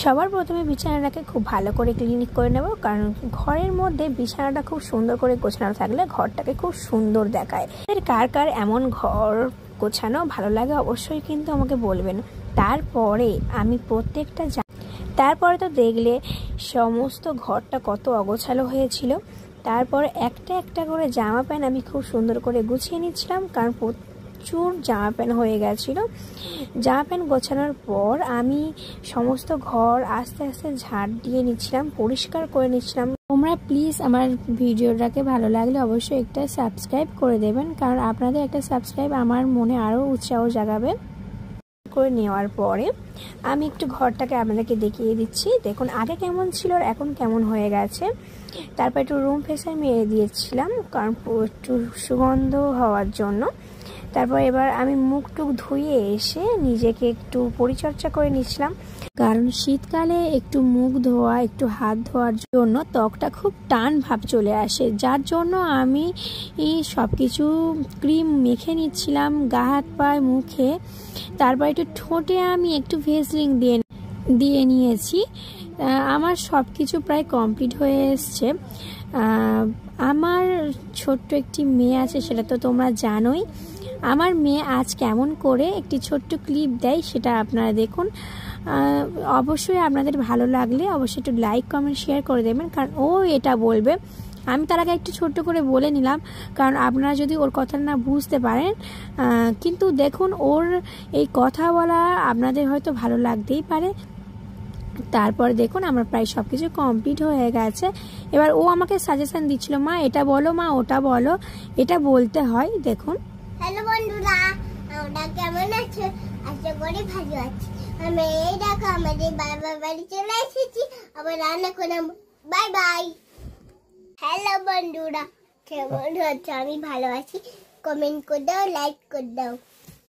সবার প্রথমে বিছানাটাকে খুব ভালো করে ক্লিন করে নেব, কারণ ঘরের মধ্যে বিছানাটা খুব সুন্দর করে গোছানো থাকলে ঘরটাকে খুব সুন্দর দেখায়। কার কার এমন ঘর গোছানো ভালো লাগে অবশ্যই কিন্তু আমাকে বলবেন। তারপরে আমি প্রত্যেকটা তারপরে তো দেখলে সমস্ত ঘরটা কত অগোছালো হয়েছিল। তারপর একটা একটা করে জামা প্যান্ট আমি খুব সুন্দর করে গুছিয়ে নিচ্ছিলাম, কারণ প্রচুর জামা প্যান্ট হয়ে গেছিলো। জামা প্যান্ট গোছানোর পর আমি সমস্ত ঘর আস্তে আস্তে ঝাড় দিয়ে নিচ্ছিলাম, পরিষ্কার করে নিচ্ছিলাম। তোমরা প্লিজ আমার ভিডিওটাকে ভালো লাগলে অবশ্যই একটা সাবস্ক্রাইব করে দেবেন, কারণ আপনাদের একটা সাবস্ক্রাইব আমার মনে আরও উৎসাহ জাগাবে। করে নেওয়ার পরে আমি একটু ঘরটাকে আপনাদেরকে দেখিয়ে দিচ্ছি। দেখুন আগে কেমন ছিল আর এখন কেমন হয়ে গেছে। তারপর একটু রুম ফ্রেশনার মেরে দিয়েছিলাম, কারণ একটু সুগন্ধ হওয়ার জন্য। তারপর এবার আমি মুখ টুক ধুয়ে এসে নিজেকে একটু পরিচর্যা করে নিচ্ছিলাম, কারণ শীতকালে একটু মুখ ধোয়া একটু হাত ধোয়ার জন্য ত্বকটা খুব টান ভাব চলে আসে, যার জন্য আমি সব কিছু ক্রিম মেখে নিচ্ছিলাম গা হাত পায়ে মুখে। তারপর একটু ঠোঁটে আমি একটু ভেসলিন দিয়ে নিয়েছি। আমার সব কিছু প্রায় কমপ্লিট হয়ে এসছে। আমার ছোট্ট একটি মেয়ে আছে, সেটা তো তোমরা জানোই। আমার মেয়ে আজ কেমন করে একটি ছোট্ট ক্লিপ দেয় সেটা আপনারা দেখুন। অবশ্যই আপনাদের ভালো লাগলে অবশ্যই একটু লাইক কমেন্ট শেয়ার করে দেবেন, কারণ ও এটা বলবে। আমি তার আগে একটু ছোট্ট করে বলে নিলাম, কারণ আপনারা যদি ওর কথা না বুঝতে পারেন, কিন্তু দেখুন ওর এই কথা বলা আপনাদের হয়তো ভালো লাগতেই পারে। তারপর দেখুন আমার প্রায় সব কিছু কমপ্লিট হয়ে গেছে। এবার ও আমাকে সাজেশন দিচ্ছিল, মা এটা বলো, মা ওটা বলো, এটা বলতে হয়। দেখুন। হ্যালো বন্ধুরা, আমরা কেমন আছো? আশা করি ভালো আছি। আমি এই দেখো আমাদের বাবার বাড়ি চলে এসেছি, আবার রান্না করলাম। Bye bye. হ্যালো বন্ধুরা, কেমন আছো? আমি ভালো আছি। কমেন্ট করে দাও, লাইক করে দাও।